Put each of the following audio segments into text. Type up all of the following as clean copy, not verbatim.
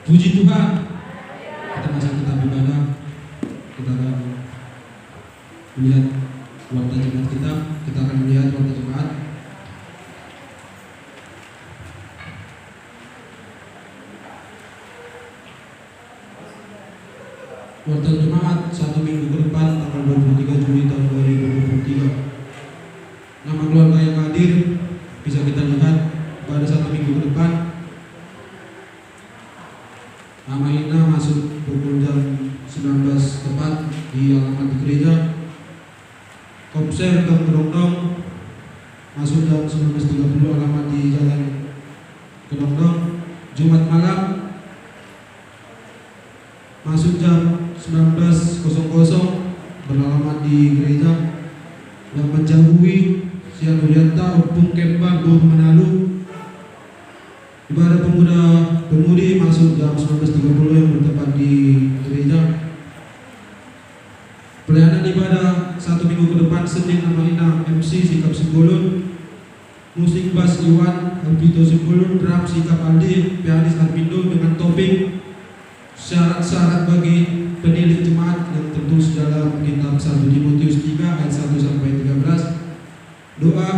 Puji Tuhan, kita masih tetap ibadah. Kita akan melihat warta jemaat kita. Kita akan melihat warta jemaat. Warta jemaat 1 minggu ke depan tanggal 23 Juli tahun 2023. Nama keluarga yang hadir bisa kita lihat pada 1 minggu ke depan. Nama Ina masuk pukul jam 19 tepat di alamat di gereja. Komser Gang Kedongdong masuk jam 19.30 alamat di Jalan Kedongdong. Jumat malam masuk jam 19.00 beralamat di gereja. Yang menjauhi Siang Nurianta Opung Kembar Bor Menalu. Ibadah pemuda pemudi masuk jam 19.30 yang bertempat di gereja. Pelayanan ibadah 1 minggu ke depan Senin nama Ina MC Sikap Simbolon, musik bass Iwan Alpito Simbolon, drum Sikap Aldi, pianis Armindo dengan topik. Syarat-syarat bagi penilik jemaat yang tertulis dalam kitab 1 Timotius 3 ayat 1 sampai 13. Doa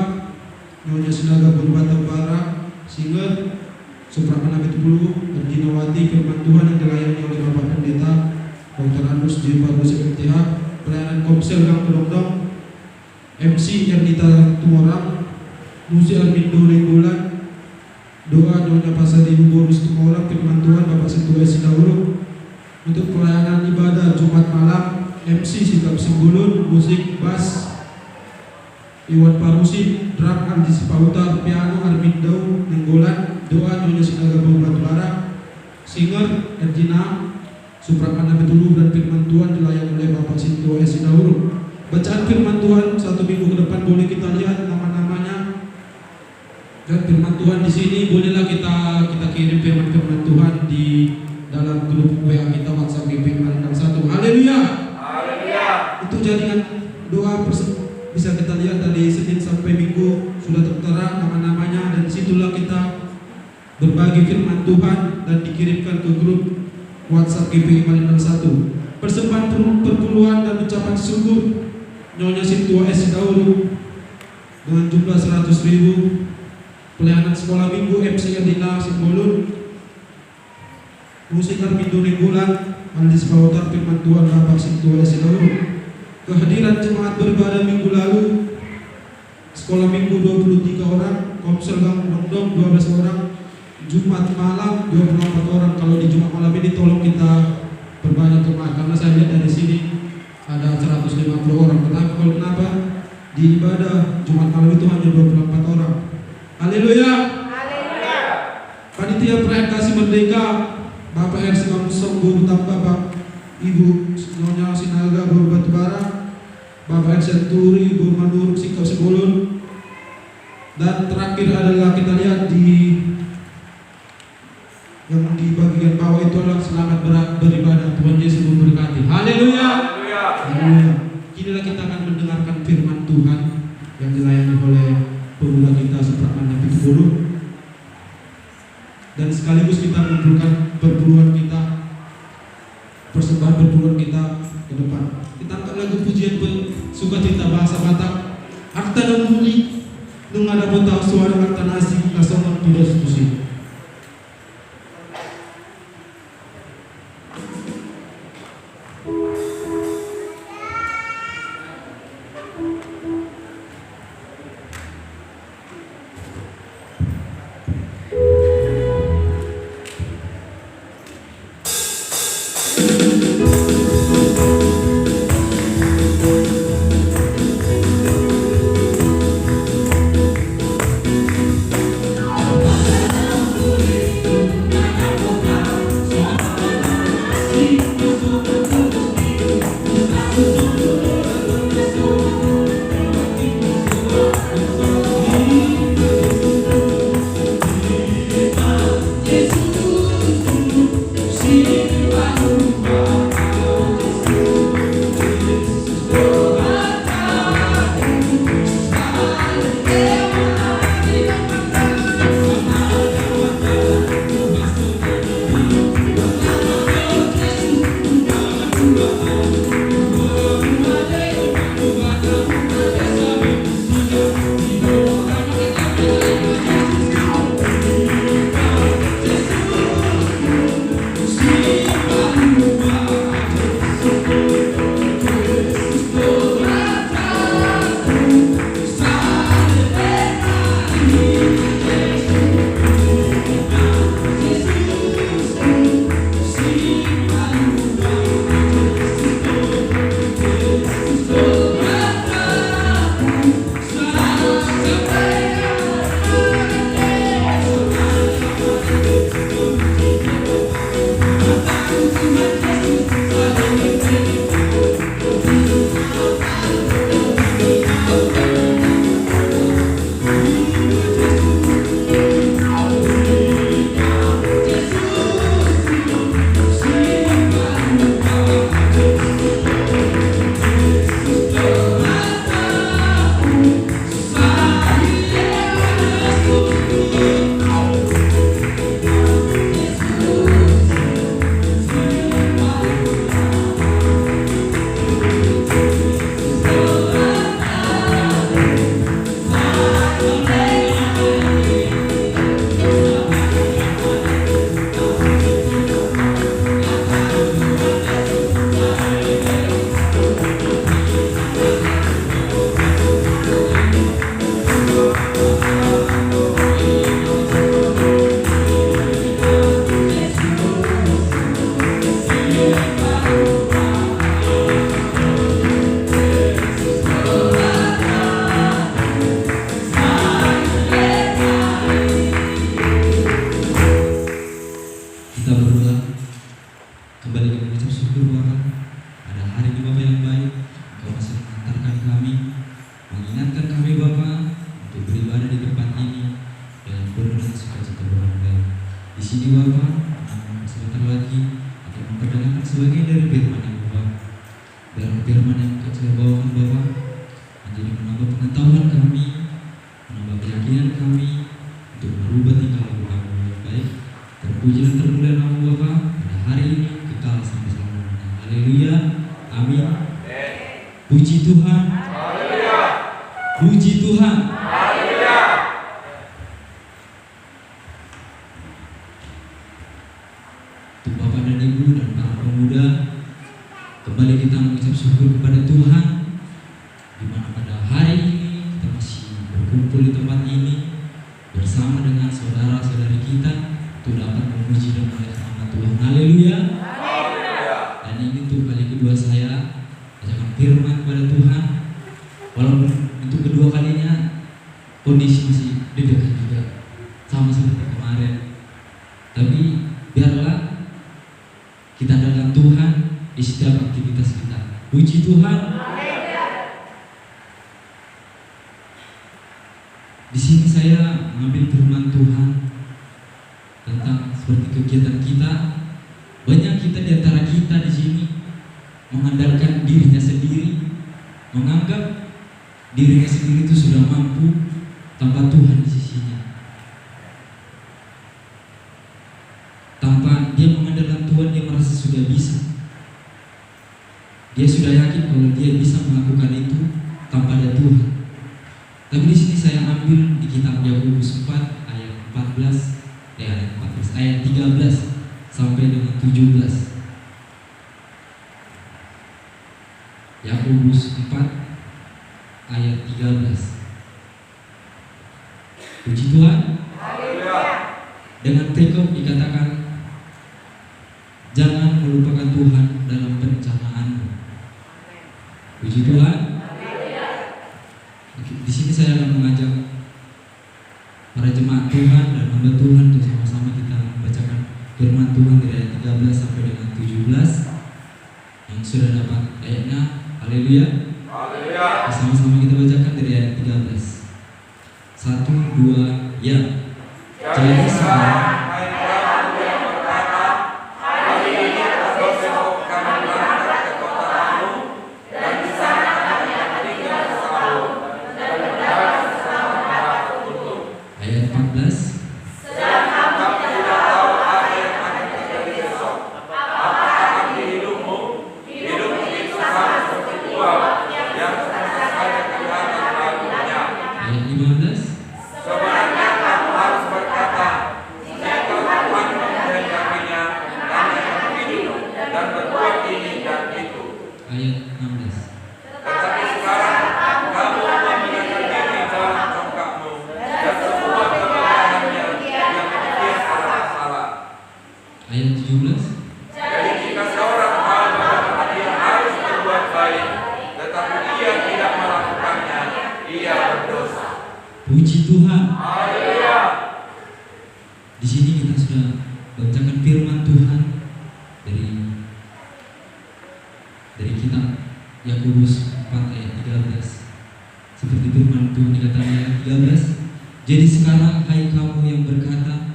Nyonya Sinaga Burbata Bara Singer Supramana Bitupulu Erdinawati firman Tuhan yang dilayani oleh Bapak Pendeta Dr. Anus J. Bagus MTH. Pelayanan Komsel Gang Kedongdong MC Ernita Tumorang, musik Armindo Lenggolan. Doa Nyonya Pasadi Bonus Tumorang firman Tuhan Bapak Setua Sinawuru. Untuk pelayanan ibadah Jumat malam MC Sikap Simbolon, musik bass Iwan Parusi, drum Andi Sipauta, piano Armindo Lenggolan. Doa Nyonya Sinaga Batubara, singer Erjina Supramana Betulu dan firman Tuhan dilayani oleh Bapak Sinto Sinawuru. Bacaan firman Tuhan 1 minggu ke depan boleh kita lihat nama-namanya dan firman Tuhan di sini. Bolehlah kita kirim firman Tuhan di dalam grup WA kita WhatsApp GP 61. Haleluya. Haleluya. Itu jaringan doa bisa kita lihat dari Senin sampai Minggu sudah tertera nama-namanya, dan situlah kita berbagi firman Tuhan dan dikirimkan ke grup WhatsApp GP 61. Persembahan perpuluhan dan ucapan syukur Nyonya Sintua S. Daulu dengan jumlah 100.000. Pelayanan sekolah minggu MC Erdina Simbolon, musik Armindo Lenggolan, Andis Pautar firman Tuhan Bapak Sintua S. Daulu. Kehadiran jemaat beribadah minggu lalu sekolah minggu 23 orang, Komsel Gang Kedongdong 12 orang, Jumat malam 24 orang. Kalau di Jumat malam ini tolong kita perbanyak jemaat karena saya lihat dari sini ada 150 orang. Kenapa? Di ibadah Jumat malam itu hanya 24 orang. Haleluya. Haleluya. Panitia perayaan kasih merdeka Bapak RC Kamsong Guru Tambah Bapak Ibu Nyonya Sinaga Bor Batubara, Bapak RC Turi Bor Manuruk Sikap Simbolon. Dan terakhir adalah kita lihat yang di bagian bawah itu adalah selamat beribadah. Tuhan Yesus memberkati. Haleluya. Haleluya. Kinilah kita akan mendengarkan firman Tuhan yang dilayani oleh pemuda kita Supramana Bitupulu. Dan sekaligus kita mengumpulkan perpuluhan kita, persembahan perpuluhan kita ke depan. Kita angkat lagu pujian sukacita bahasa Batak. Harta dan muli nungada potau suara harta nasi nasongan tidak setusi. Kita berdoa kembali kita mengucap syukur Bapa pada hari ini Bapa yang baik. Engkau masih mengantarkan kami, mengingatkan kami Bapa untuk beribadah di tempat ini dengan penuh dengan sukacita berbagai baik. Di sini Bapa, sebentar lagi akan memperdengarkan sebagian dari firman yang Bapa. Dalam firman yang Engkau sudah bawakan Bapa, menjadi menambah pengetahuan kami, menambah keyakinan kami untuk merubah tingkah laku kami yang baik. Terpuji dan termulia nama Bapa pada hari ini kekal sampai selamanya. Haleluya. Amin. Puji Tuhan. Haleluya. Puji Tuhan. Haleluya. Untuk Bapak dan Ibu dan para pemuda, kembali kita mengucap syukur kepada Tuhan di mana pada hari ini kita masih berkumpul di tempat ini bersama dengan saudara-saudari kita untuk dapat memuji dan memuliakan nama Tuhan. Haleluya. Dan ini tuh kali kedua saya bacakan firman kepada Tuhan. Walaupun itu kedua kalinya kondisi masih dekat juga sama seperti kemarin, tapi biarlah kita andalkan Tuhan di setiap aktivitas kita. Puji Tuhan. Di sini saya mengambil firman Tuhan tentang seperti kegiatan kita. Banyak kita di antara kita di sini mengandalkan dirinya sendiri, menganggap dirinya sendiri itu sudah mampu tanpa Tuhan di sisinya. Tanpa dia mengandalkan Tuhan, dia merasa sudah bisa. Dia sudah yakin kalau dia bisa melakukan itu tanpa ada Tuhan. Tapi di sini saya ambil di kitab Yakobus 4 ayat 13 sampai dengan 17. Yakobus 4 ayat 13. Puji Tuhan. Dengan tekad dikatakan, jangan melupakan Tuhan dalam perencanaanmu. Puji Tuhan. Di sini saya akan mengajak para jemaat Tuhan dan hamba Tuhan untuk sama-sama kita membacakan firman Tuhan dari ayat 13 sampai dengan 17. Yang sudah dapat ayatnya, haleluya. Sama-sama kita bacakan dari ayat 13. 1, 2, ya. Jadi sekarang puji Tuhan. Di sini kita sudah bacakan firman Tuhan dari kitab Yakobus 4 ayat 13. Seperti firman Tuhan dikatakan ayat 13. Jadi sekarang hai kamu yang berkata,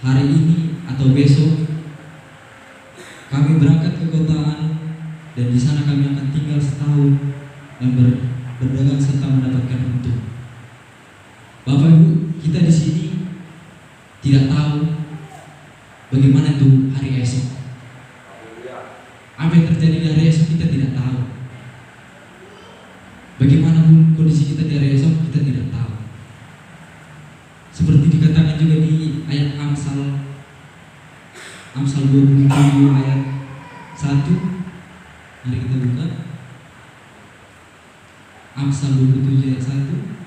hari ini atau besok kami berangkat ke kota anu dan di sana kami akan tinggal setahun dan berdagang serta mendapatkan untung. Bapak Ibu, kita di sini tidak tahu bagaimana itu hari esok. Apa yang terjadi di hari esok kita tidak tahu. Bagaimanapun kondisi kita di hari esok kita tidak tahu. Seperti dikatakan juga di ayat Amsal 27 ayat 1. Mari kita buka Amsal 27 ayat 1.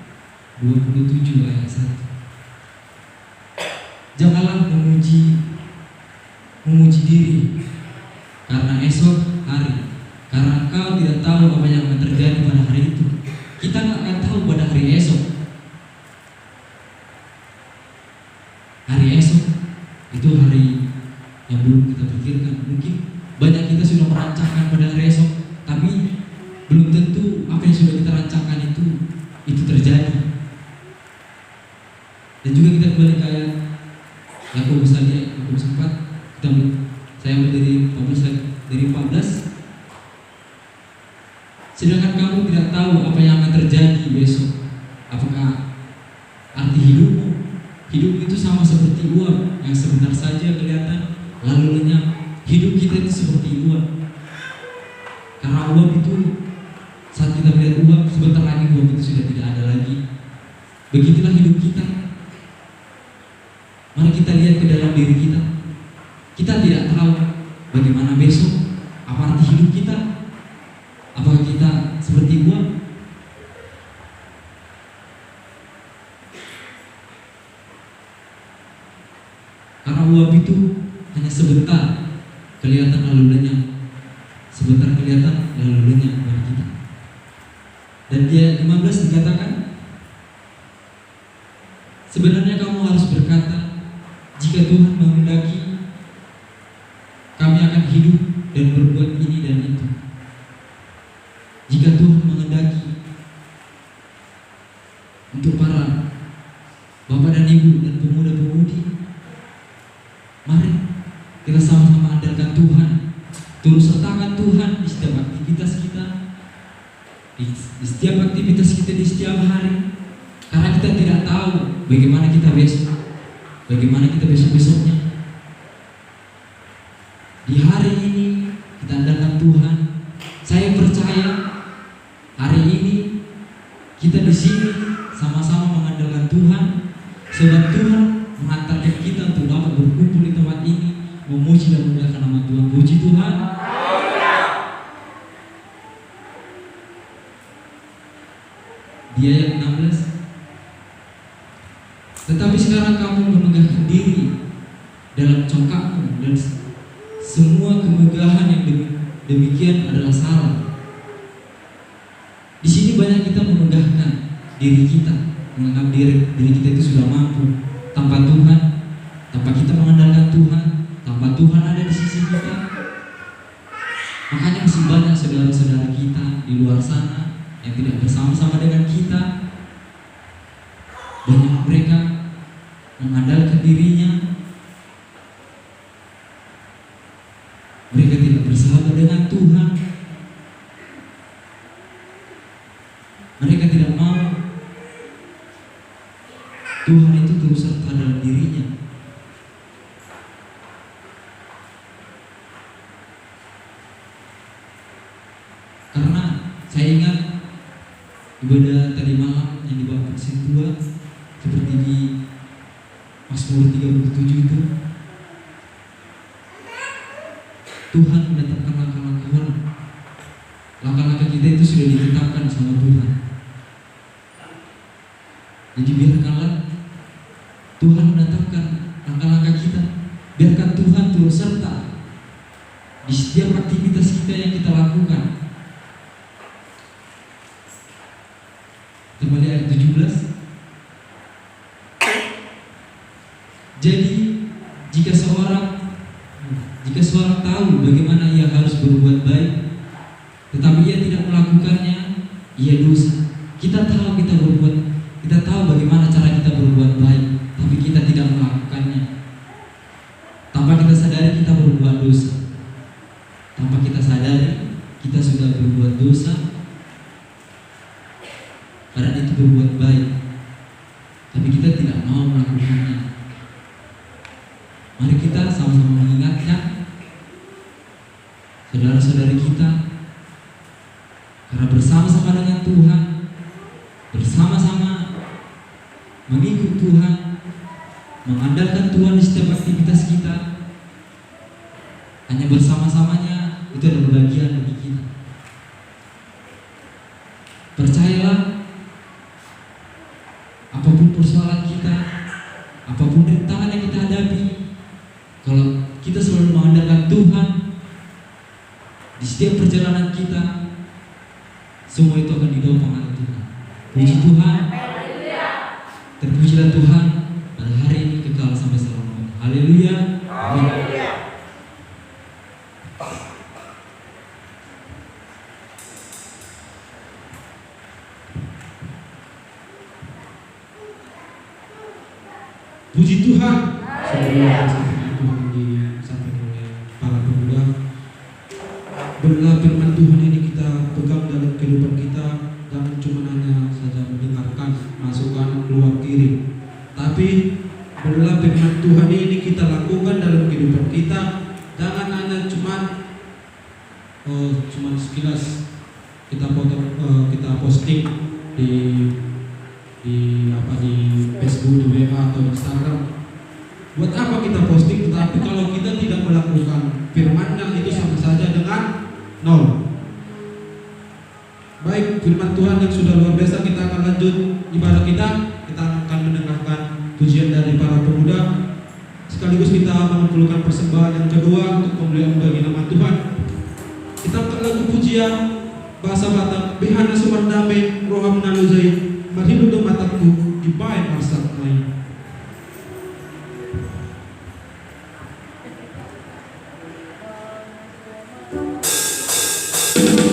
27 ayat 1. Janganlah memuji diri karena esok hari, karena engkau tidak tahu apa yang akan terjadi pada hari itu. Kita nggak akan tahu pada hari esok. Hari esok itu hari yang belum kita pikirkan. Mungkin banyak kita sudah merancangkan pada hari esok, tapi belum tentu apa yang sudah kita rancangkan itu terjadi. Dan juga kita kembali ke ayat Yakobus saja, Yakobus 4, saya ambil dari 14. Sedangkan kamu tidak tahu apa yang akan terjadi besok. Apakah arti hidupmu? Hidup itu sama seperti uap yang sebentar saja kelihatan lalu lenyap. Hidup kita itu seperti uap. Karena uap itu, saat kita melihat uap, sebentar lagi uap itu sudah tidak ada lagi. Begitulah hidup kita. Mari kita lihat ke dalam diri kita. Kita tidak tahu bagaimana besok, apa arti hidup kita. Apakah kita seperti uap? Karena uap itu hanya sebentar kelihatan lalu lenyap. Sebentar kelihatan lalu lenyap bagi kita. Dan dia 15 dikatakan, sebenarnya kamu harus berkata, jika Tuhan menghendaki, kami akan hidup dan berbuat ini dan itu. Jika Tuhan menghendaki, untuk para bapak dan ibu dan pemuda-pemudi, mari kita sama-sama andalkan Tuhan, turut sertakan Tuhan di setiap aktivitas kita, di setiap aktivitas kita di setiap hari. Karena kita tidak tahu bagaimana kita besok, bagaimana kita besok-besoknya. Di hari ini kita andalkan Tuhan. Saya percaya hari ini kita di sini sama-sama mengandalkan Tuhan, sebab Tuhan mengantarkan kita untuk dapat berkumpul di tempat ini, memuji dan memuliakan nama Tuhan. Puji Tuhan. Di ayat 16, tetapi sekarang kamu memegahkan diri dalam congkakmu, dan semua kemegahan yang demikian adalah salah. Di sini banyak kita memegahkan diri kita, menganggap diri kita itu sudah mampu tanpa Tuhan, tanpa kita mengandalkan Tuhan, tanpa Tuhan ada di sisi kita. Makanya masih banyak saudara-saudara kita di luar sana yang tidak bersama-sama dengan kita. Banyak mereka mengandalkan dirinya, mereka tidak bersahabat dengan Tuhan, mereka tidak mau Tuhan itu turut serta dalam dirinya. Karena saya ingat ibadah tadi malam yang dibawa Persen 2, seperti di Mazmur 37 itu, Tuhan menetapkan langkah-langkah orang. Langkah-langkah kita itu sudah ditetapkan sama Tuhan. Jadi biarkanlah Tuhan menetapkan langkah-langkah kita. Biarkan Tuhan turut serta di setiap aktivitas kita yang kita lakukan. Kembali ayat 17. Jadi jika seorang tahu bagaimana ia harus berbuat baik, tetapi ia tidak melakukannya, ia dosa. Kita tahu bagaimana cara kita berbuat baik, tapi kita tidak melakukannya. Tanpa kita sadari kita berbuat dosa. Tanpa kita sadari kita sudah berbuat dosa, padahal itu berbuat baik, tapi kita tidak mau melakukannya. Mari kita sama-sama mengingatkan saudara-saudari kita, karena bersama-sama dengan Tuhan, bersama-sama mengikut Tuhan, mengandalkan Tuhan di setiap aktivitas kita, hanya bersama-samanya itu adalah bagian bagi kita. Percayalah, apapun persoalan kita, apapun rintangan yang kita hadapi, kalau kita selalu mengandalkan Tuhan di setiap perjalanan kita, semua itu akan didopang oleh Tuhan. Puji Tuhan. Terpujilah Tuhan pada hari ini kekal sampai selama-lamanya. Haleluya. Amin. Puji Tuhan. Sebelum Tuhan disampaikan oleh para pemuda, benar firman Tuhan ini kita pegang dalam kehidupan kita, jangan cuma hanya saja mendengarkan masukan keluar kiri, tapi benar firman Tuhan ini kita lakukan dalam kehidupan kita, jangan hanya cuman sekilas kita foto, kita posting di Facebook, di WA atau Instagram. Buat apa kita posting? Tetapi kalau kita tidak melakukan firman-Nya, itu sama saja dengan nol. Baik, firman Tuhan yang sudah luar biasa, kita akan lanjut ibadah kita. Kita akan mendengarkan pujian dari para pemuda. Sekaligus kita mengumpulkan persembahan yang kedua untuk pemulihan bagi nama Tuhan. Kita akan lagu pujian bahasa Batak, Behana Sumardame, Roham Naluzai, Marilu do mataku, Ibae Marsak Mai. Ibae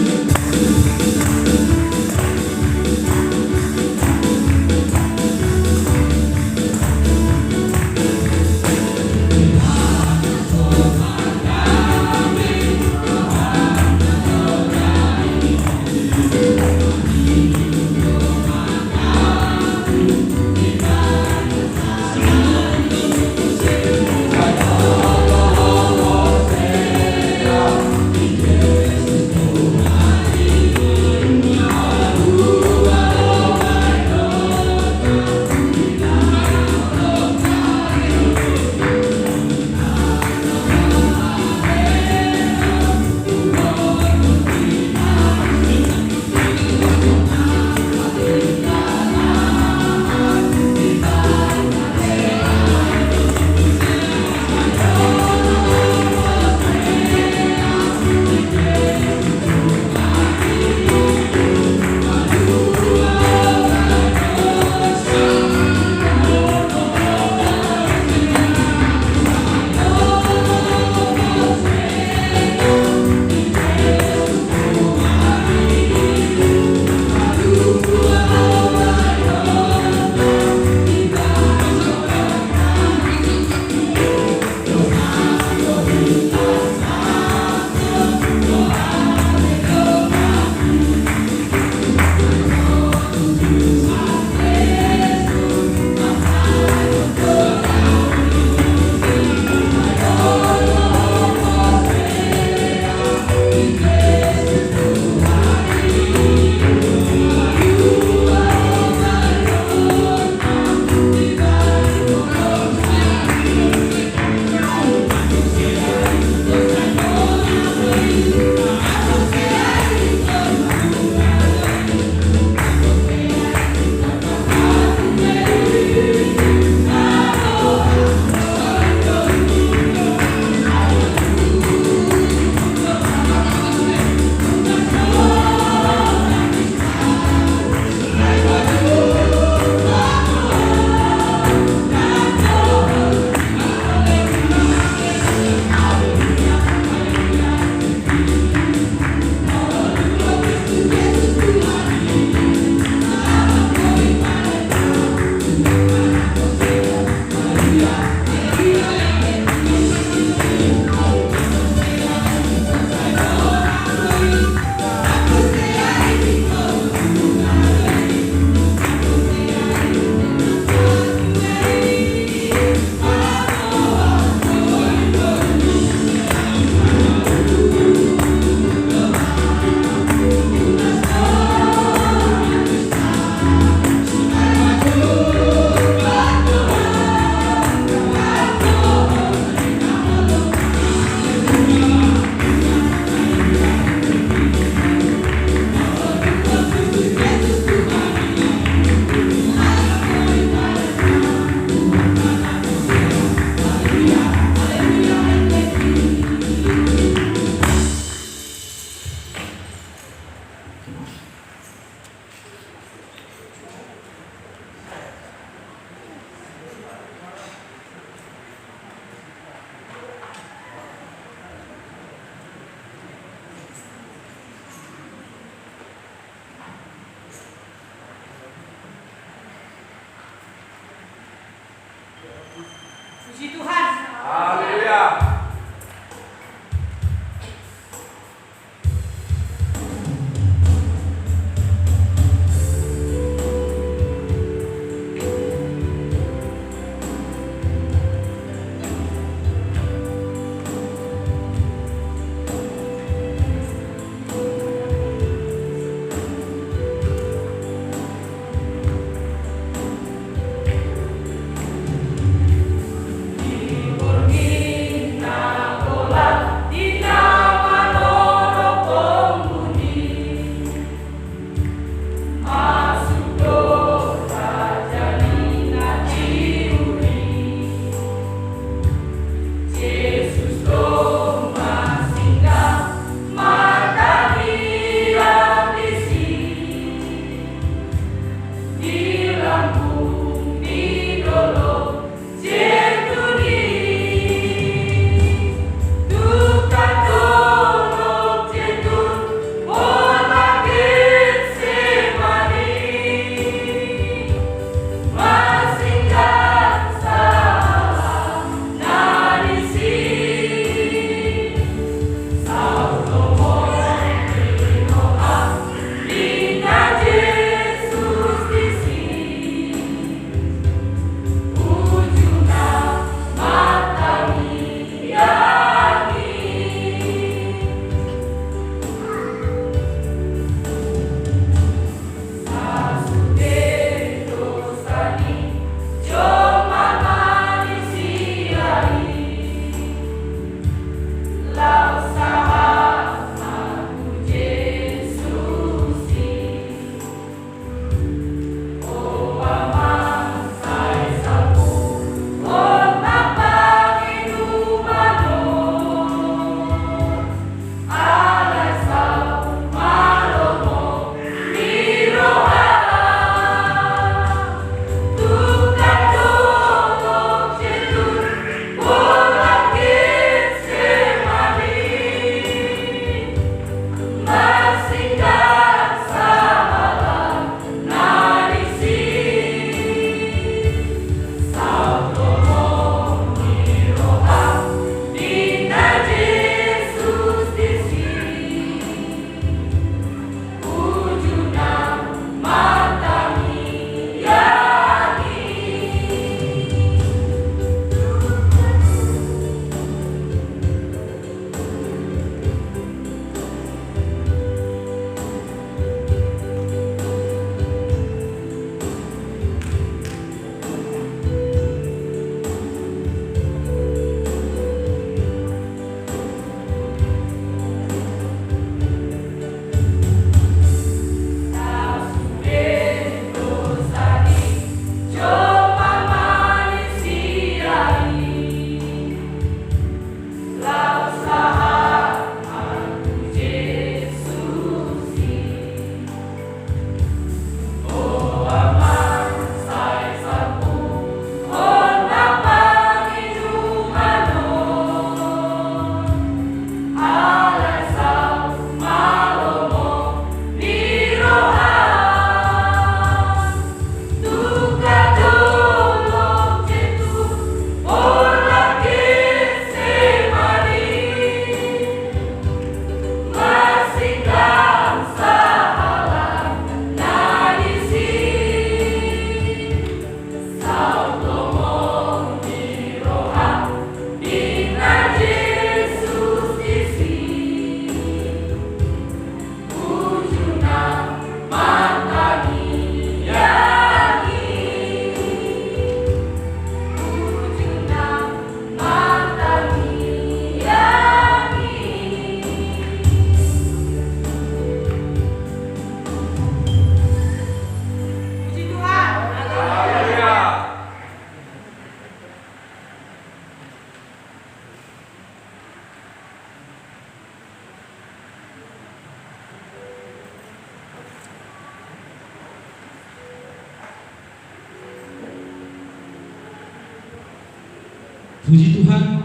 Puji Tuhan,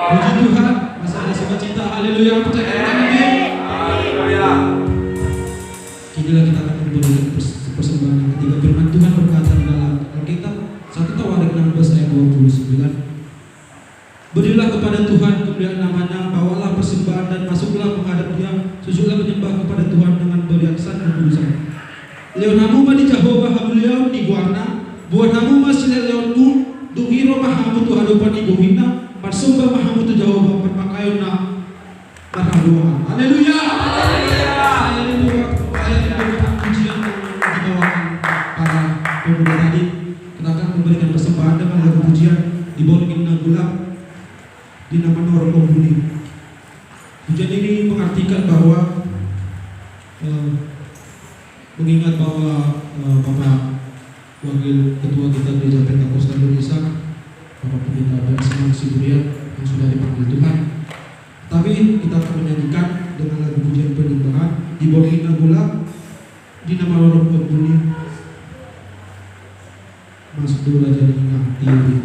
puji Tuhan, masih ada sukacita, haleluya, percaya dengan ini. Haleluya. Kinilah kita akan memberikan persembahan yang ketiga. Firman Tuhan berkata di dalam Alkitab 1 Tawarik 16 ayat 29. Berilah kepada Tuhan kemuliaan namanya, bawalah persembahan dan masuklah menghadap Dia, sujudlah menyembah kepada Tuhan dengan beriaksan dan berusaha. Leon hamu di Jehovah hamuliau di guarna, buat hamu masih leonmu, dungiro mahamu tu hadapan ibu hina, parsumba mahamu tu Jehovah berpakaian na marhadoa. Haleluya. Haleluya. Ayat pujian Pujian ini mengartikan bahwa mengingat bahwa Bapak Wakil Ketua kita Gereja Pentakosta Indonesia, Bapak Pendeta Benjamin Siburian yang sudah dipanggil Tuhan. Tapi kita akan menyanyikan dengan lagu pujian penyembahan dibawain pula di nama Roh Kudus masuk dulu aja di hati.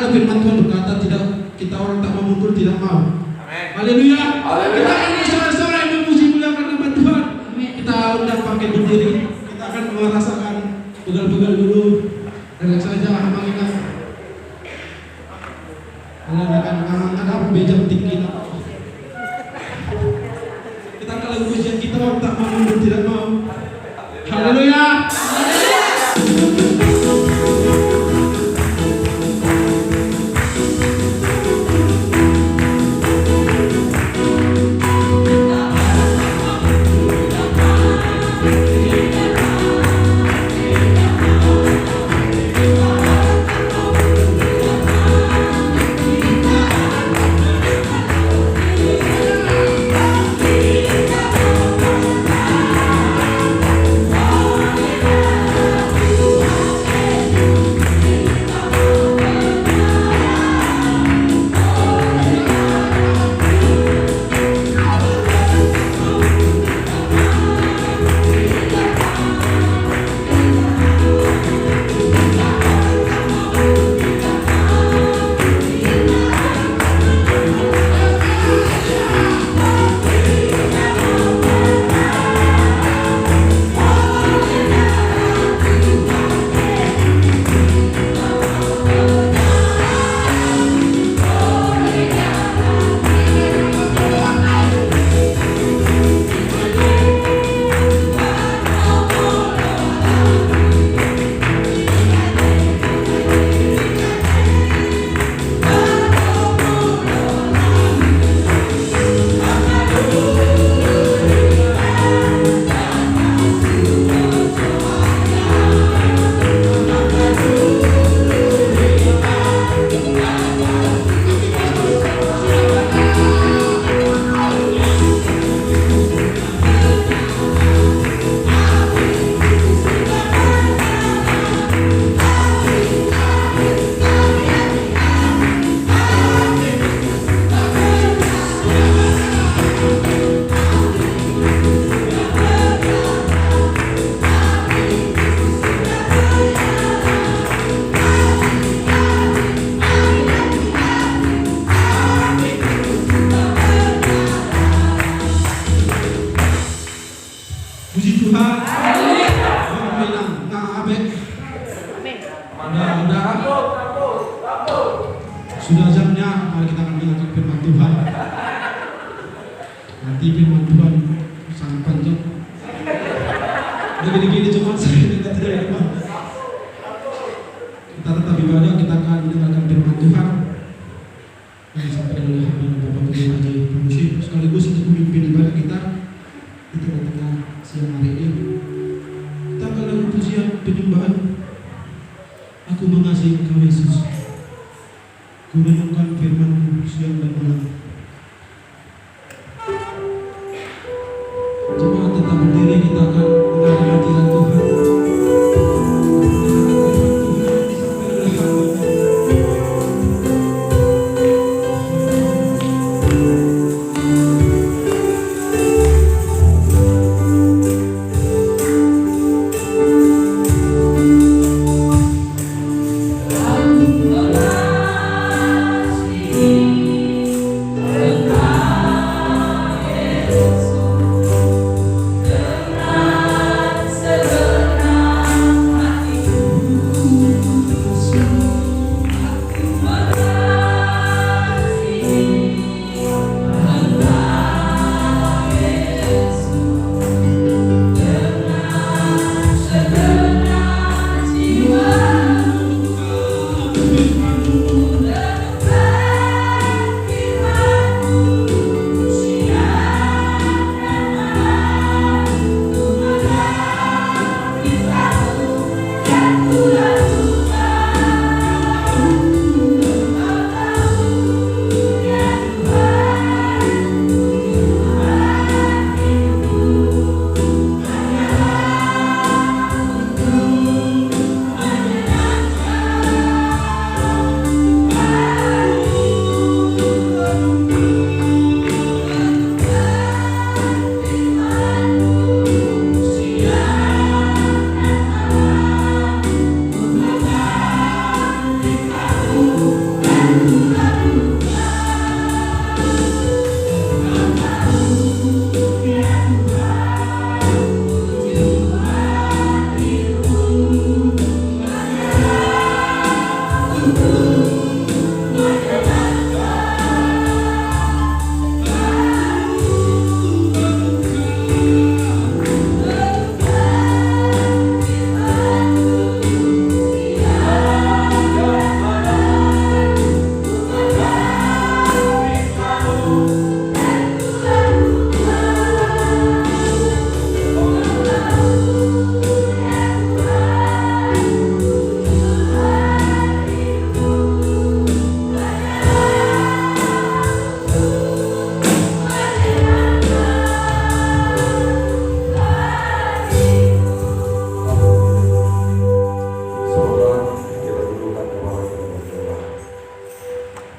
Karena firman Tuhan berkata tidak, kita orang tak mau mundur tidak mau. Haleluya. Kita akan bersorak-sorai memuji muliakan nama Tuhan. Kita undang pakai berdiri. Kita akan merasakan pegal-pegal dulu. Relax saja, aman kita. Aman ada bejam tinggi. Kita kalau pujian kita orang tak mau mundur tidak mau. Haleluya. Puji Tuhan. Sudah jamnya, mari kita akan mendengarkan firman Tuhan. Nanti firman Tuhan sangat panjang. Gini-gini cuma saya tidak lupa. Kita tetap ibadah, kita akan mendengarkan firman Tuhan yang disampaikan oleh Bapak Pendeta Jaya Promosi sekaligus untuk memimpin ibadah kita di tengah-tengah siang hari ini. Kita akan lagu pujian penyembahan. Aku mengasihi Engkau Yesus. Ku renungkan firman-Mu siang dan malam. Jemaat tetap berdiri, kita akan mendengar hadirat Tuhan. Aku mengasihi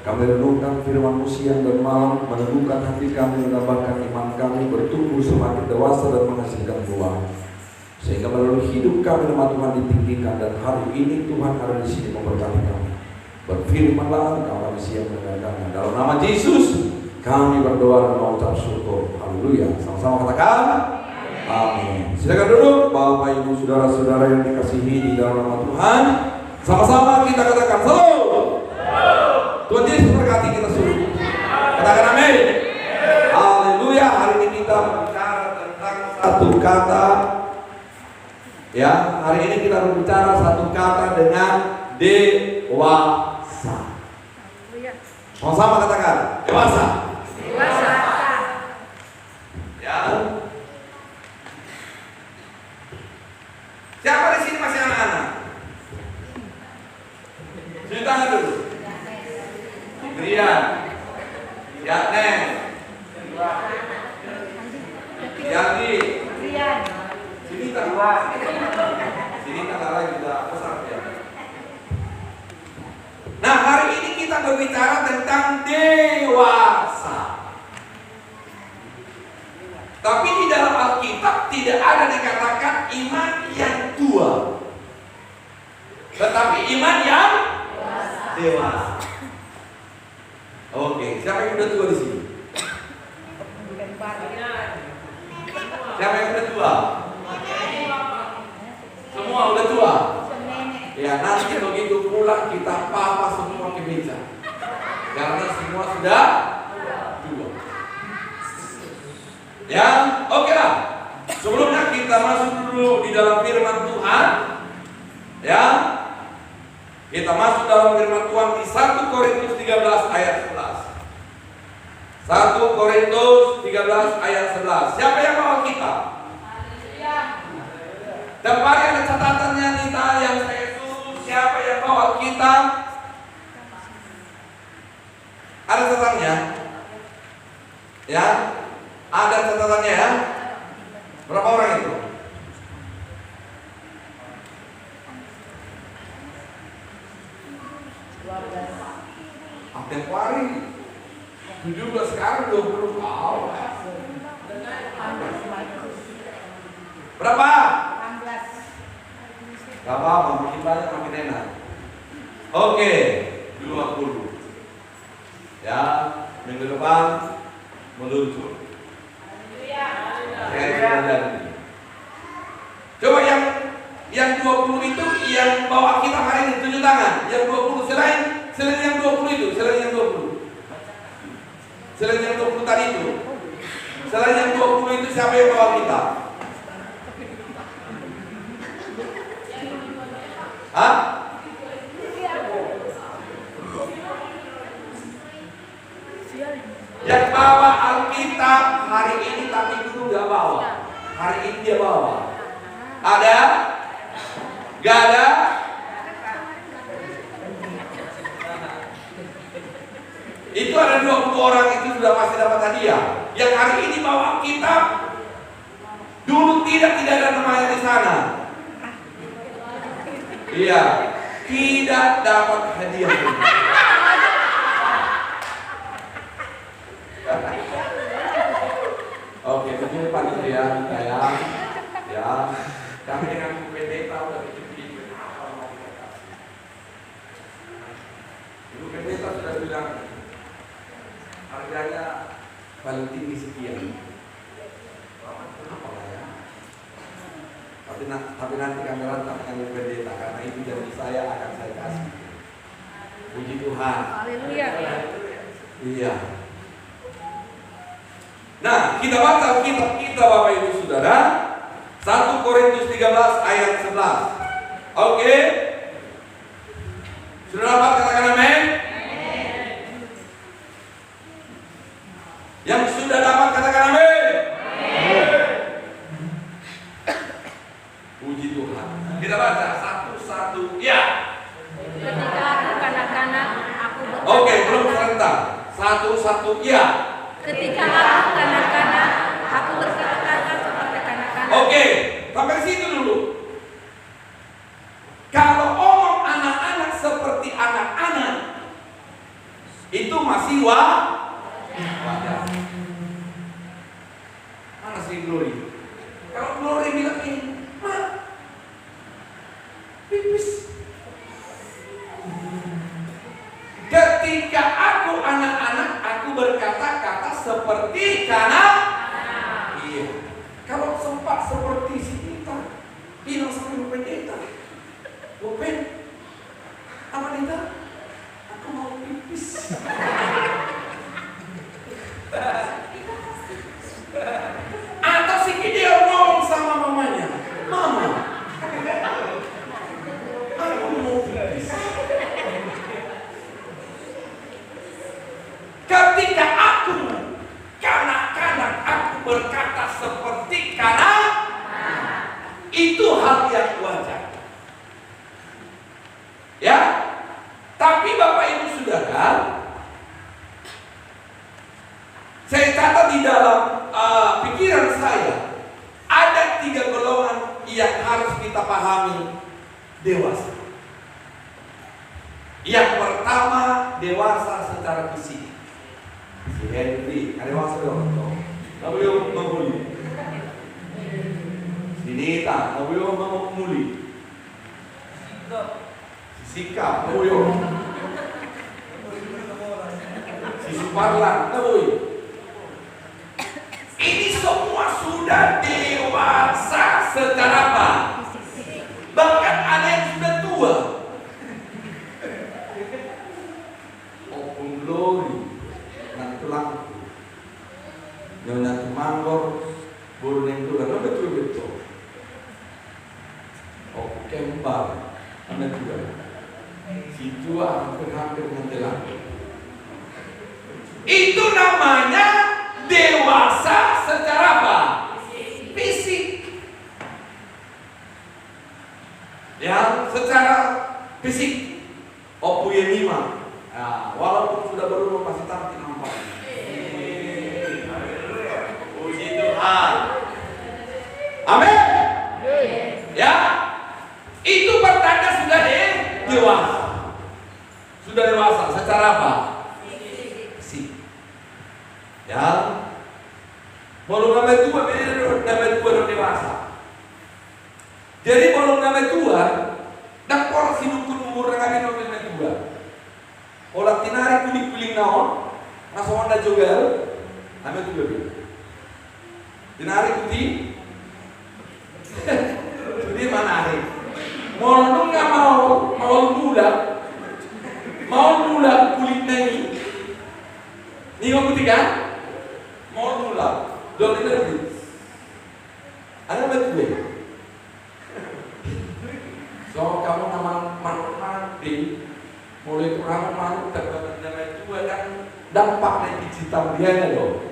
Kami renungkan firman-Mu siang dan malam, meneguhkan hati kami, menambahkan iman kami, bertumbuh semakin dewasa dan menghasilkan buah. Sehingga melalui hidup kami nama Tuhan ditinggikan, dan hari ini Tuhan ada di sini memberkati kami. Berfirmanlah Engkau kami siang mendengarkannya. Dalam nama Yesus kami berdoa dan mengucap syukur. Haleluya. Sama-sama katakan amin. Silakan duduk Bapak Ibu saudara-saudara yang dikasihi di dalam nama Tuhan. Sama-sama kita katakan shalom. Tuhan Yesus berkati kita semua. Katakan amin. Haleluya. Hari ini kita berbicara tentang satu kata. Ya, hari ini kita berbicara satu kata dengan dewasa. Sama-sama katakan dewasa. Dewasa. Ya. Siapa di sini masih anak-anak? Cuci tangan dulu. Brian, Yatnen, Yandi, sini tanggal, sini tanggal lagi sudah besar ya. Nah, hari ini kita berbicara tentang dewasa. Tapi di dalam Alkitab tidak ada dikatakan iman yang tua, tetapi iman yang dewasa. Oke, siapa yang udah tua di sini? Siapa yang udah tua? Semua udah tua. Ya, nanti begitu pulang kita papa semua ke meja, karena semua sudah tua. Ya, oke lah. Sebelumnya kita masuk dulu di dalam firman Tuhan. Ya, kita masuk dalam firman Tuhan di 1 Korintus 13 ayat 11. 1 Korintus 13 ayat 11. Siapa yang bawa kita? Tempat ada catatannya Nita yang saya suruh. Siapa yang bawa kita? Ada catatannya? Ya, ada catatannya ya. Berapa orang itu? Tempo hari 17 sekarang 20 tahun. Berapa? 18. Gak apa-apa, makin banyak makin enak. Oke, 20. Ya, minggu depan meluncur. Coba yang 20 itu yang bawa kita hari ini, tunjuk tangan. Yang 20 selain yang 20 itu, selain yang 20. Selain yang 20 tadi itu. Selain yang 20 itu siapa yang bawa kita? Hah? Yang bawa Alkitab hari ini tapi dulu gak bawa. Hari ini dia bawa. Ada? Gak ada? Itu ada 20 orang itu sudah pasti dapat hadiah. Yang hari ini bawa kitab, dulu tidak ada namanya di sana. Iya, tidak dapat hadiah. Oke, begini panitia saya, ya, kami dengan pendeta udah bikin Ibu pendeta sudah bilang harganya paling tinggi sekian. Kenapa lah ya? Tapi nanti kami rantang dengan pendeta, karena itu janji saya akan saya kasih. Tuhan. Haleluya. Iya. Nah, kita baca kitab kita Bapak Ibu Saudara, 1 Korintus 13 ayat 11. Oke? Sudah dapat, katakan amin? Yang sudah dapat, katakan amin. Puji Tuhan. Kita baca satu-satu. Ya. Ketika aku kanak-kanak, aku berkata. Oke, belum serentak. Satu-satu. Ya. Ketika aku kanak-kanak, aku berkata-kata seperti kanak-kanak. Oke, sampai situ dulu. Kalau omong anak-anak seperti anak-anak, itu masih wajar. Mana sih Glory? Kalau Glory bilang ini, Ma, pipis. Ketika aku anak-anak, aku berkata-kata seperti kanak. Iya. Kalau sempat seperti si kita, bilang sama Bu Pendeta, Bu Pen, apa Pendeta? Aku mau pipis. Atau si dia ngomong sama mamanya, Mama, aku mau pipis. Ketika aku kanak-kanak, aku berkata seperti kanak, itu hal yang wajar. Ya, tapi Bapak Ibu Saudara, saya catat di dalam pikiran saya, ada 3 golongan yang harus kita pahami dewasa. Yang pertama, dewasa secara fisik. Si Henry, ada dewasa dong. Nggak boleh membuli. Si Nita, nggak boleh membuli. Si Sika, nggak boleh. Si Suparlan, nggak boleh. Ini semua sudah dewasa secara apa? Bahkan ada yang sudah tua. Open Glory, nanti lampu, yang nanti manggor, buru yang tua, no betul. Open Kembar, anak tua. Si tua hampir nanti lampu. Itu namanya dewasa secara apa? Fisik. Ya, secara fisik. Opuyemima. Nah, walaupun sudah berumur masih cantik nampak. Puji Tuhan. Amin. Ya, itu pertanda sudah dewasa. Sudah dewasa secara apa? Ya, belum namanya tua, beda namanya tua dan dewasa. Jadi belum namanya tua, dan orang hidup pun umur dengan namanya tua. Orang tinari kuling naon, langsung anda juga, namanya tua dia. Tinari putih, jadi mana hari? Mau nggak mau mula kulit nani, ini mau putih kan? Mau mula, doang ini ada betul. So kamu nama mati, mulai kurang malu terbatas nama tua kan dampaknya digital dia loh.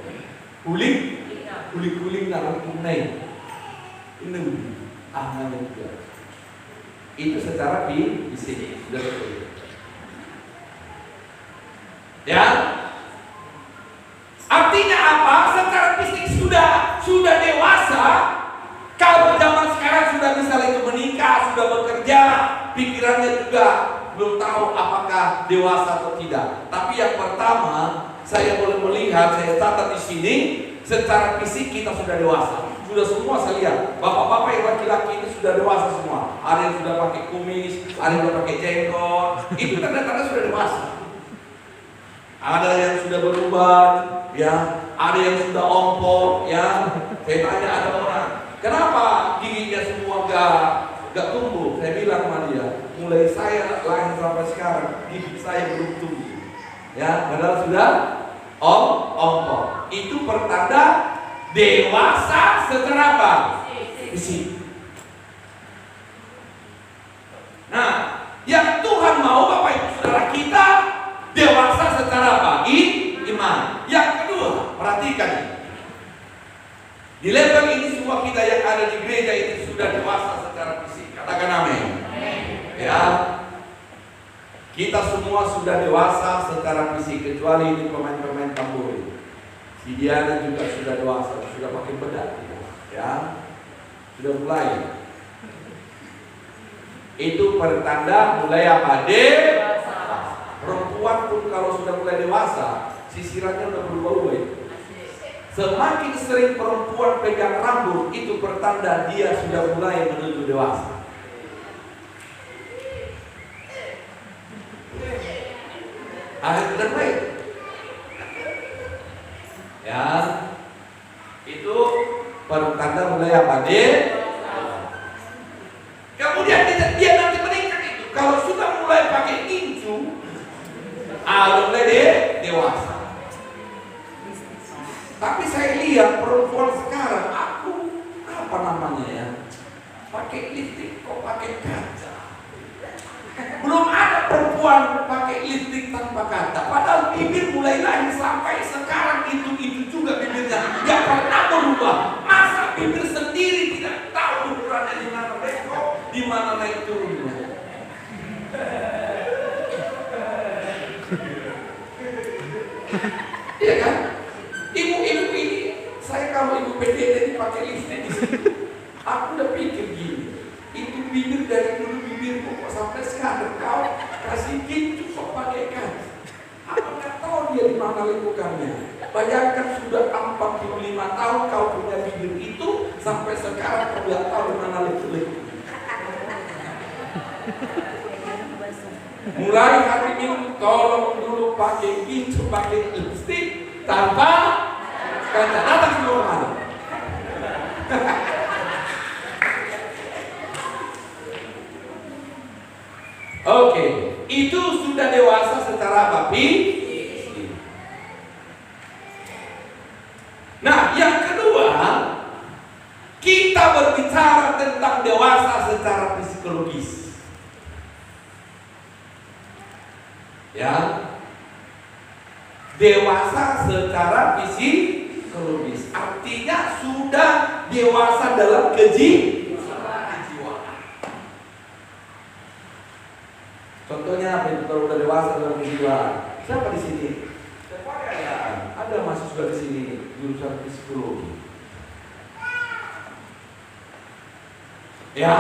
Kuling dalam kunai ini namanya juga. Itu secara fisik sudah betul. Ya. Artinya apa? Secara fisik sudah dewasa. Kalau zaman sekarang sudah bisa itu menikah, sudah bekerja, pikirannya juga belum tahu apakah dewasa atau tidak. Tapi yang pertama, saya boleh melihat, saya catat di sini, secara fisik kita sudah dewasa. Sudah semua saya lihat. Bapak-bapak yang laki-laki ini sudah dewasa semua. Ada yang sudah pakai kumis, ada yang sudah pakai jenggot. Itu tanda-tanda sudah dewasa. Ada yang sudah berubah, ya, ada yang sudah ompong, ya. Saya tanya ada orang, kenapa giginya semua gak tumbuh? Saya bilang sama dia, mulai saya lahir sampai sekarang hidup saya belum tumbuh. Ya, padahal sudah ompong. Itu pertanda dewasa secara apa? Fisik. Nah, yang Tuhan mau Bapak Ibu Saudara kita dewasa secara apa? Iman. Yang kedua, perhatikan. Di level ini semua kita yang ada di gereja ini sudah dewasa secara fisik. Katakan amin. Ya. Kita semua sudah dewasa secara fisik kecuali ini pemain-pemain tamburi. Si Diana juga sudah dewasa, sudah pakai bedak. Ya. Sudah mulai. Itu pertanda mulai apa? Dewasa. Perempuan pun kalau sudah mulai dewasa, sisirannya udah berubah-ubah. Semakin sering perempuan pegang rambut, itu pertanda dia sudah mulai menuju dewasa. Dan baik. Ya, itu pertanda mulai apa? Kemudian dia nanti meningkat itu. Kalau sudah mulai pakai tinju, mulai dewasa. Tapi saya lihat perempuan sekarang, apa namanya ya, pakai lipstick kok pakai kaca. Belum ada perempuan pakai lipstick tanpa kaca. Padahal bibir mulai lahir sampai sekarang itu juga bibirnya nggak pernah berubah. Masa bibir sendiri tidak tahu ukurannya di mana besok, di mana naik turunnya. Iya kan? Ibu-ibu ini, saya kalau ibu PDD ini pakai lipstick di sini, aku udah pikir gini, itu bibir dari dulu bibir kok sampai sekarang kau kasih kincu kok pakai kaca. Aku nggak tahu dia di mana lekukannya. Bayangkan sudah 45 tahun kau punya bibir itu, sampai sekarang kau nggak tahu di mana lekuknya. Mulai hari ini tolong dulu pakai kincu, pakai lipstick tanpa kaca. Datang semua mana? Oke, itu sudah dewasa secara apa? Nah, yang kedua, kita berbicara tentang dewasa secara psikologis. Ya, dewasa secara psikologis artinya sudah dewasa dalam kejiwaan. Contohnya apa itu kalau udah dewasa dalam kejiwaan? Siapa di sini? Ada mahasiswa di sini jurusan psikologi. Ya,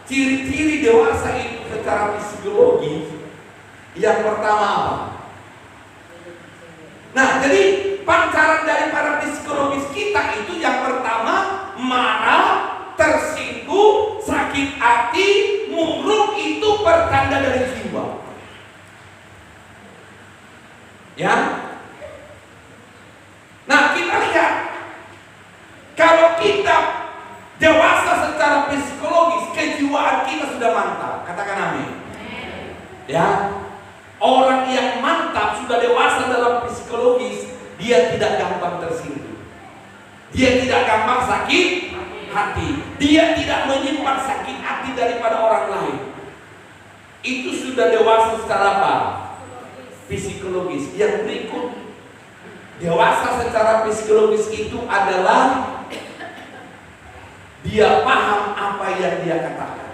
ciri-ciri dewasa itu secara psikologi. Yang pertama apa? Nah, jadi pancaran dari para psikologis kita itu yang pertama marah, tersinggung, sakit hati, murung, itu pertanda dari jiwa. Ya. Nah, kita lihat kalau kita dewasa secara psikologis, kejiwaan kita sudah mantap. Katakan amin. Ya. Orang yang mantap sudah dewasa dalam psikologis, dia tidak gampang tersinggung. Dia tidak gampang sakit hati. Dia tidak menyimpan sakit hati daripada orang lain. Itu sudah dewasa secara apa? Psikologis. Yang berikut, dewasa secara psikologis itu adalah dia paham apa yang dia katakan.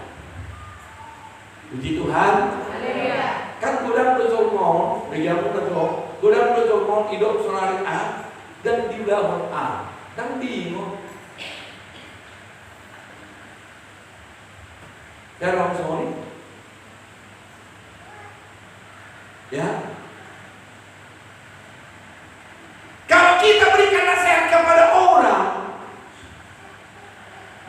Puji Tuhan. Kan godang berjolmon, begitu betul. Godang berjolmon hidup sonari A dan diulang A. Dan bingung. Dalam sorry. Ya. Kalau kita berikan nasihat kepada orang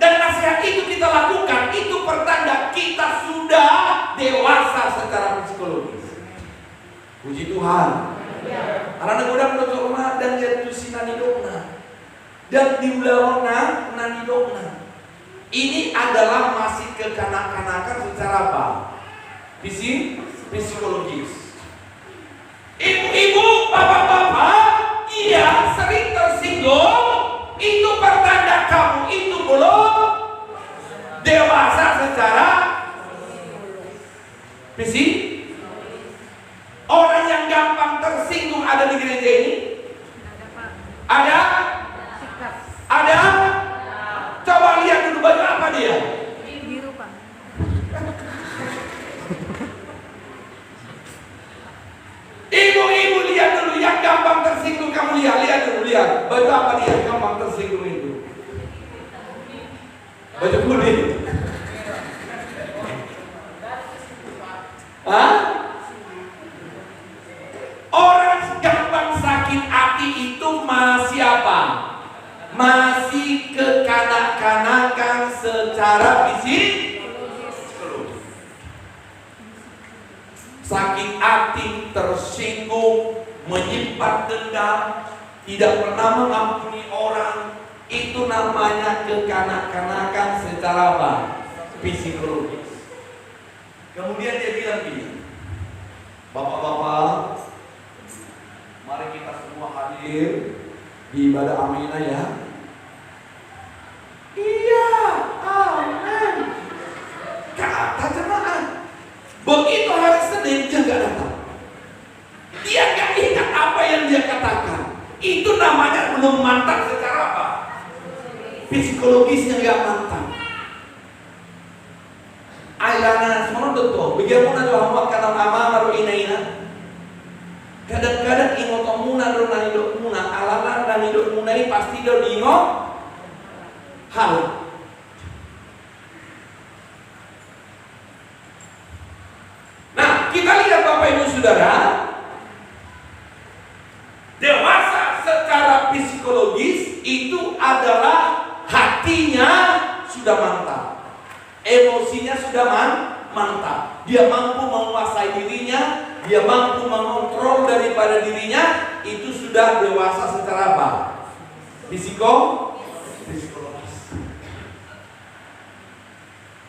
dan nasihat itu kita lakukan, itu pertanda kita sudah dewasa secara psikologis. Puji Tuhan. Karena godang berjolmon dan jatuh sinanidokna. Dan diulang nanidokna. Ini adalah masih kekanak-kanakan secara apa? psikologis. Ibu-ibu, bapak-bapak, iya sering tersinggung. Itu pertanda kamu itu belum dewasa secara fisik. Orang yang gampang tersinggung ada di gereja ini? Ada? Ada? Coba lihat dulu baju apa dia? Biru, Pak. Ibu-ibu lihat dulu yang gampang tersinggung, kamu lihat dulu, lihat baju apa dia gampang tersinggung itu? Baju kuning. Hah? Orang gampang sakit hati itu masih apa? Masih kekanak-kanakan secara fisik. Sakit hati, tersinggung, menyimpan dendam, tidak pernah mengampuni orang, itu namanya kekanak-kanakan secara apa? Psikologis. Kemudian dia bilang gini, bapak-bapak, mari kita semua hadir di ibadah Aminah ya. Iya, amin. Kata jemaat. Begitu hari Senin dia nggak datang. Dia nggak ingat apa yang dia katakan. Itu namanya belum mantap secara apa? Psikologisnya nggak mantap. Ailana semua betul. Bagaimana doa muat karena mama baru ina. Kadang-kadang ingot omuna do na hidup muna alana dan hidup muna ini pasti do diingot hal. Nah, kita lihat Bapak Ibu Saudara, dewasa secara psikologis itu adalah hatinya sudah mantap, emosinya sudah mantap, dia mampu menguasai dirinya, dia mampu mengontrol daripada dirinya, itu sudah dewasa secara apa? Psikologis.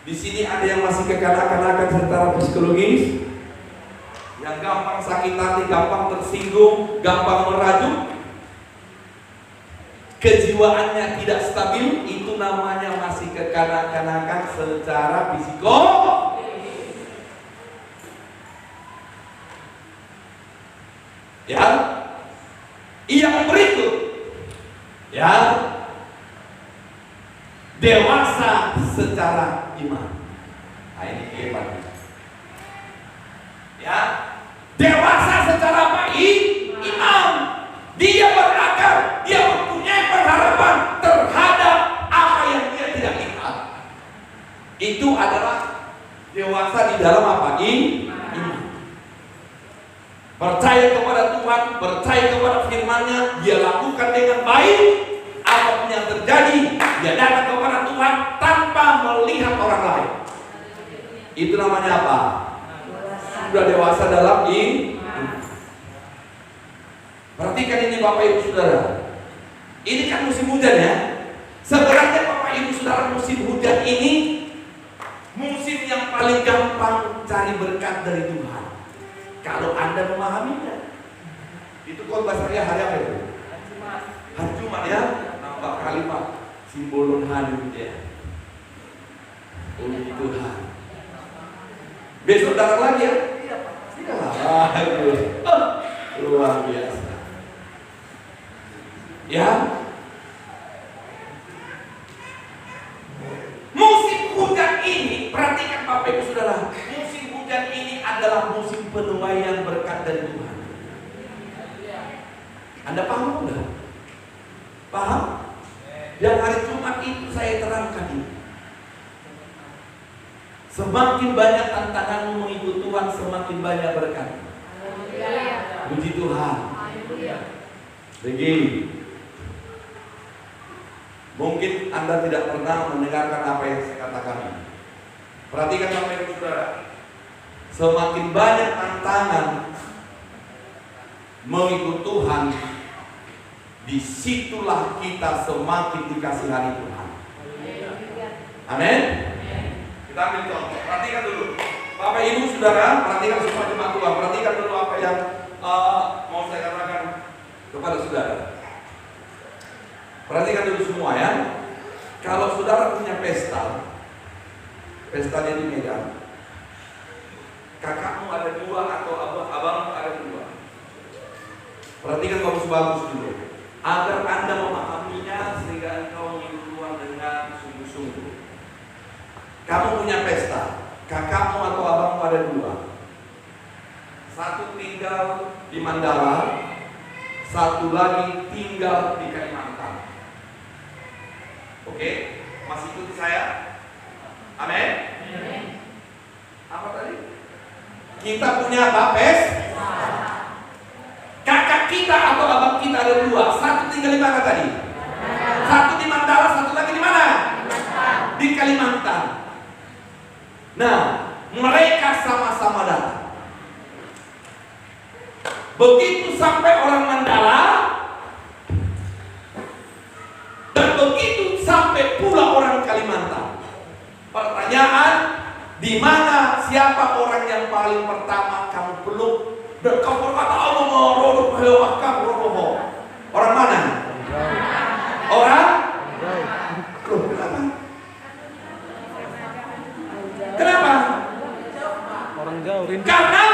Di sini ada yang masih kekanak-kanakan secara psikologis, yang gampang sakit hati, gampang tersinggung, gampang merajuk, kejiwaannya tidak stabil, itu namanya masih kekanak-kanakan secara psikologis. Ya, yang berikut, ya, dewasa secara iman. Nah, ini hebat. Ya, dewasa secara apa? Iman. Dia berakal, dia mempunyai pengharapan terhadap apa yang dia tidak lihat. Itu adalah dewasa di dalam apa? Iman. Percaya kepada Tuhan, percaya kepada firman-Nya, dia lakukan dengan baik. Apapun yang terjadi, dia datang kepada Tuhan tanpa melihat orang lain. Itu namanya apa? Sudah dewasa dalam iman. Perhatikan ini Bapak Ibu Saudara. Ini kan musim hujan ya. Sebenarnya Bapak Ibu Saudara, musim hujan ini musim yang paling gampang cari berkat dari Tuhan. Kalau Anda memahaminya. Itu khotbah saya hari apa itu? Hari Jumat ya. Nampak kalimat simbol hadir ya. Puji Tuhan. Besok datang lagi ya? Tidak lah. Luar biasa. Ya. Musim hujan ini, perhatikan Bapak Ibu Saudara. Musim hujan ini adalah musim penuaian berkat dari Tuhan. Anda paham enggak? Paham? Yang hari Jumat itu saya terangkan ini. Semakin banyak tantangan mengikut Tuhan, semakin banyak berkat. Puji Tuhan. Begini. Mungkin Anda tidak pernah mendengarkan apa yang saya katakan ini. Perhatikan Bapak Ibu Saudara. Semakin banyak tantangan mengikut Tuhan, disitulah kita semakin dikasihani Tuhan. Amin. Kita ambil contoh. Perhatikan dulu. Bapak Ibu Saudara, perhatikan semua jemaat Tuhan. Perhatikan dulu apa yang mau saya katakan kepada saudara. Perhatikan dulu semua ya. Kalau saudara punya pesta di Medan, kakakmu ada 2 atau abangmu ada 2. Perhatikan bagus-bagus dulu, agar Anda memahaminya sehingga engkau mengikuti Tuhan dengan sungguh-sungguh. Kamu punya pesta, kakakmu atau abangmu ada 2. Satu tinggal di Mandala, satu lagi tinggal di Kalimantan. Oke, masih ikuti saya? Amin. Apa tadi? Kita punya apa? Kakak kita atau abang kita ada 2. Satu tinggal di mana tadi? Satu di Mandala, satu lagi di mana? Di Kalimantan. Nah, mereka sama-sama datang. Begitu sampai orang Mandala, dan begitu sampai pula orang Kalimantan. Pertanyaan, di mana siapa orang yang paling pertama kamu peluk? Dan kamu berkata orang mana? Orang? Kenapa? Kenapa? Orang jauh. Karena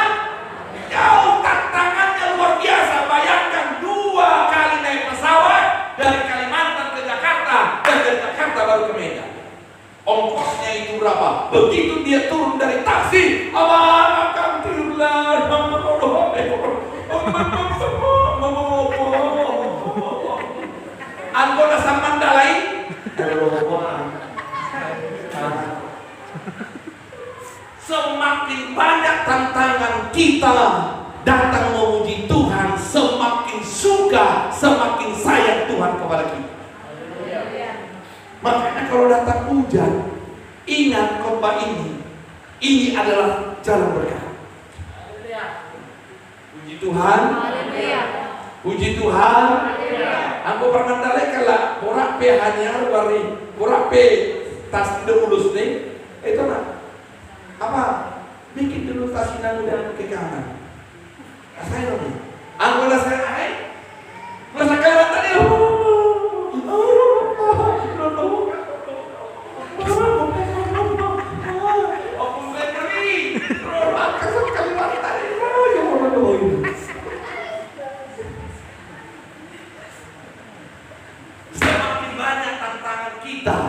jauh, tantangannya luar biasa. Bayangkan 2 kali naik pesawat dari Kalimantan ke Jakarta dan dari Jakarta baru ke Medan. Ongkosnya itu berapa? Begitu dia turun dari taksi, abang akan tiduran. Anggota sang Mandalai. Semakin banyak tantangan kita datang memuji Tuhan, semakin suka, semakin sayang Tuhan kepada kita. Makanya kalau datang hujan, ingat khotbah ini adalah jalan berkah. Puji Tuhan. Puji Tuhan. Aku pernah mendalaikan lah, borak pe hanya wari, borak pe tas dulus nih, itu nak apa? Bikin dulu tasinan udah ke kanan. Saya nih, aku lah saya, masa kalian tadi, semakin banyak tantangan kita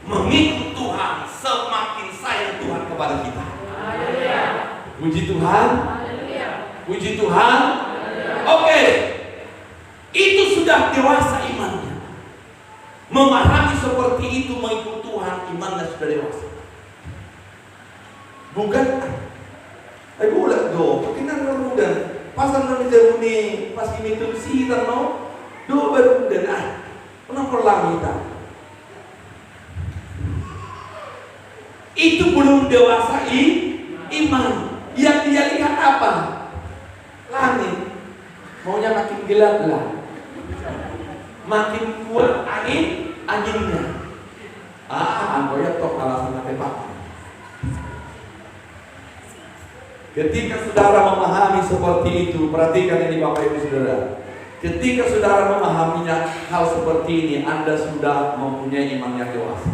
mengikut Tuhan, semakin sayang Tuhan kepada kita. Puji Tuhan. Puji Tuhan. Oke, itu sudah dewasa imannya. Memahami seperti itu mengikut Tuhan, imannya sudah dewasa. Bukan ay bulat do, pakinan muda. Pasal na niya ni pas ini tu si no. Do baru muda Pernah kita. Itu belum dewasa iman. Yang dia lihat apa? Langit. Maunya makin gelap lah. Makin kuat anginnya. Angkonya tok alasan tembak. Ketika saudara memahami seperti itu, perhatikan ini Bapak Ibu Saudara. Ketika saudara memahaminya hal seperti ini, Anda sudah mempunyai iman yang dewasa.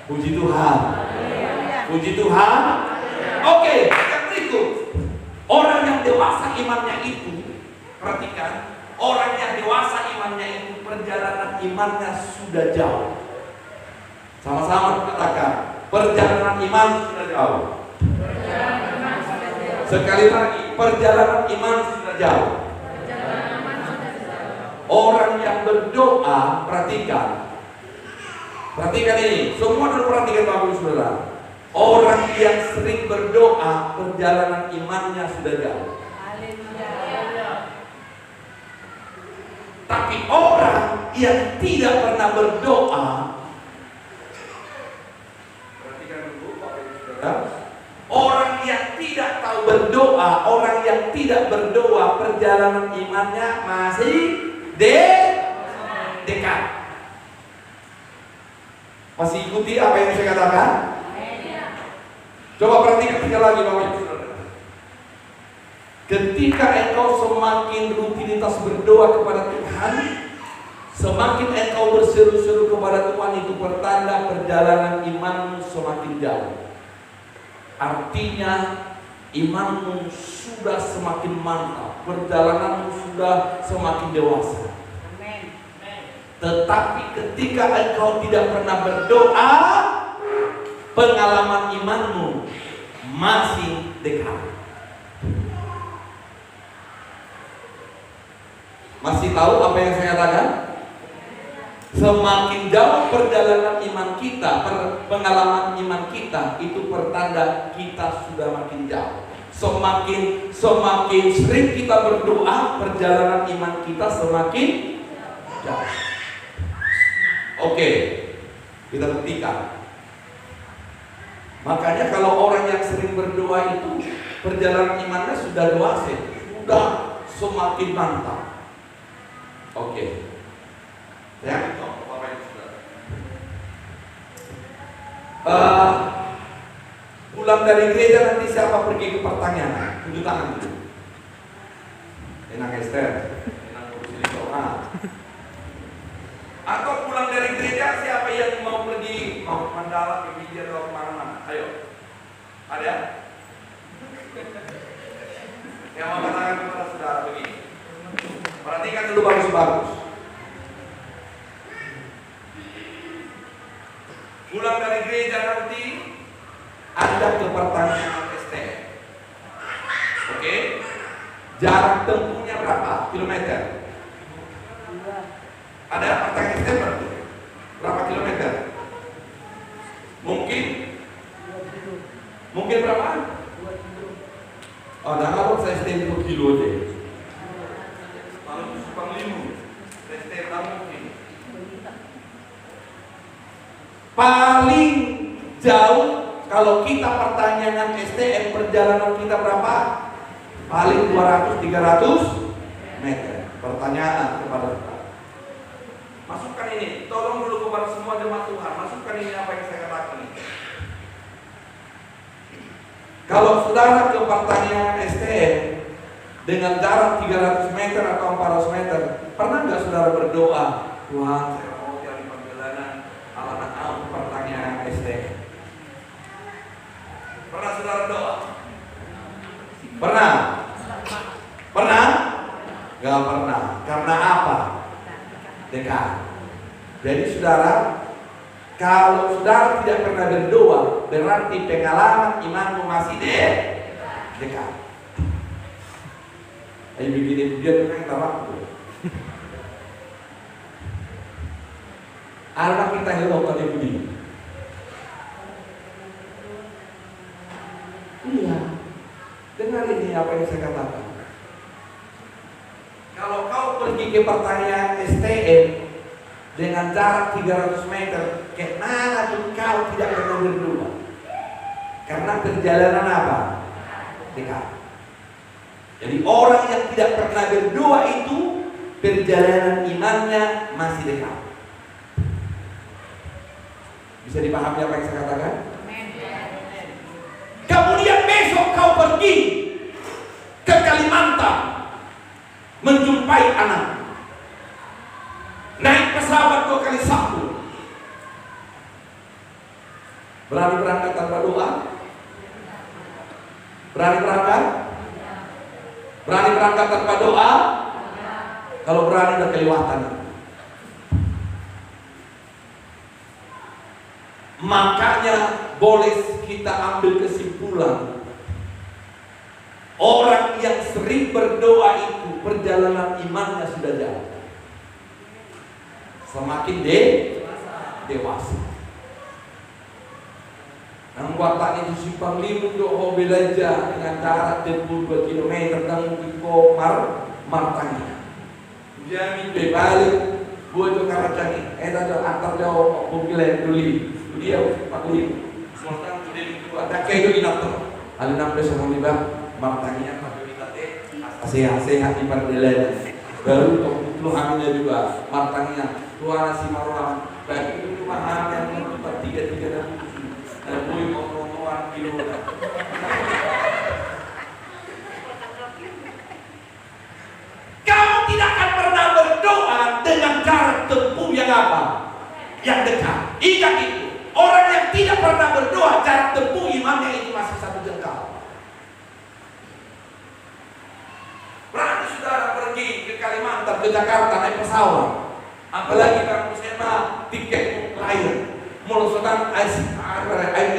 Puji Tuhan. Puji Tuhan. Oke, yang berikut. Orang yang dewasa imannya itu, perhatikan, orang yang dewasa imannya itu perjalanan imannya sudah jauh. Sama-sama katakan, perjalanan iman sudah jauh. Sekali lagi, perjalanan iman sudah jauh. Orang yang berdoa, perhatikan ini, semua dulu perhatikan Bapak Ibu Saudara. Orang yang sering berdoa, perjalanan imannya sudah jauh. Tapi orang yang tidak pernah berdoa, perhatikan dulu Bapak Ibu Saudara. Orang yang tidak tahu berdoa, orang yang tidak berdoa, perjalanan imannya masih dekat. Masih ikuti apa yang saya katakan? Coba perhatikan sekali lagi Bapak Ibu Saudara. Ketika engkau semakin rutinitas berdoa kepada Tuhan, semakin engkau berseru-seru kepada Tuhan, itu pertanda perjalanan imanmu semakin jauh. Artinya imanmu sudah semakin mantap, perjalananmu sudah semakin dewasa. Tetapi ketika engkau tidak pernah berdoa, pengalaman imanmu masih dekat. Masih tahu apa yang saya katakan? Semakin jauh perjalanan iman kita, pengalaman iman kita, itu pertanda kita sudah makin jauh. Semakin sering kita berdoa, perjalanan iman kita semakin jauh. Oke, kita buktikan. Makanya kalau orang yang sering berdoa itu perjalanan imannya sudah dewasa, sudah semakin mantap. Oke. Ya, Bapak Ibu Saudara. Pulang dari gereja nanti siapa pergi ke pertanyaan? Tunjuk tangan dulu. Enang Esther, enang kursi doa. Atau pulang dari gereja siapa yang mau pergi, mau mandala, ke Biji atau kemana-mana? Ayo. Ada? Yang mau katakan kepada saudara begini. Perhatikan dulu bagus-bagus. Pulang dari gereja nanti Anda ke pertanyaan STM. Oke? Jarak tempuhnya berapa kilometer? Ada pertanyaan STM berapa kilometer? Mungkin berapa? Oh, nah kalau saya STM 2 kilo deh. Kalau Subang Limu, saya STM mungkin. Paling jauh kalau kita pertanyaan STM, perjalanan kita berapa? Paling 200-300 meter. Pertanyaan kepada kita. Masukkan ini, tolong dulu kepada semua jemaat Tuhan. Masukkan ini apa yang saya katakan ini. Kalau saudara ke pertanyaan STM dengan jarak 300 meter atau 400 meter, pernah nggak saudara berdoa, Tuhan saya mau cari perjalanan anak-anak pertanyaan STM? Pernah saudara doa? Pernah? Pernah? Gak pernah. Karena apa? Dekat. Jadi saudara, kalau saudara tidak pernah berdoa, berarti pengalaman imanmu masih dekat. Ayo begini dia dengan waktu. Anak kita hilang tadi begini. Iya. Dengar ini apa yang saya katakan. Kalau kau pergi ke pertanyaan STM dengan jarak 300 meter, kemana pun kau tidak pernah berdoa. Karena perjalanan apa? Dekat. Jadi orang yang tidak pernah berdoa itu perjalanan imannya masih dekat. Bisa dipahami apa yang saya katakan? Kemudian besok kau pergi ke Kalimantan menjumpai anak. Naik pesawat 2 kali 1. Berani berangkat tanpa doa? Berani berangkat? Berani berangkat tanpa doa? Kalau berani udah kelewatan. Makanya boleh kita ambil kesimpulan, orang yang sering berdoa itu perjalanan imannya sudah jauh. Semakin dewasa. Nang watak itu Simpang Limu do belajar dengan jarak tempuh 2 km dan ko martanya. Jamin bebalik buat itu karacangi. Ada antar jauh mobil duli. Dia pakuli. Sultan sudah itu ada kayak itu inator. Ada nampak sama libat martanya pakai bitate. Sehat-sehat di perdelan. Baru lu hamilnya juga martanya. Tuan si Marwan. Bagi itu cuma hamil yang 3 dan boy mau dulu. Kamu tidak akan pernah berdoa dengan jarak tempuh yang apa? Yang dekat. Ingat itu. Orang yang tidak pernah berdoa, jarak tempuh imannya itu masih 1 jengkal. Berani saudara pergi ke Kalimantan, ke Jakarta naik pesawat, apalagi kamu sewa tiket lain, mau sedang air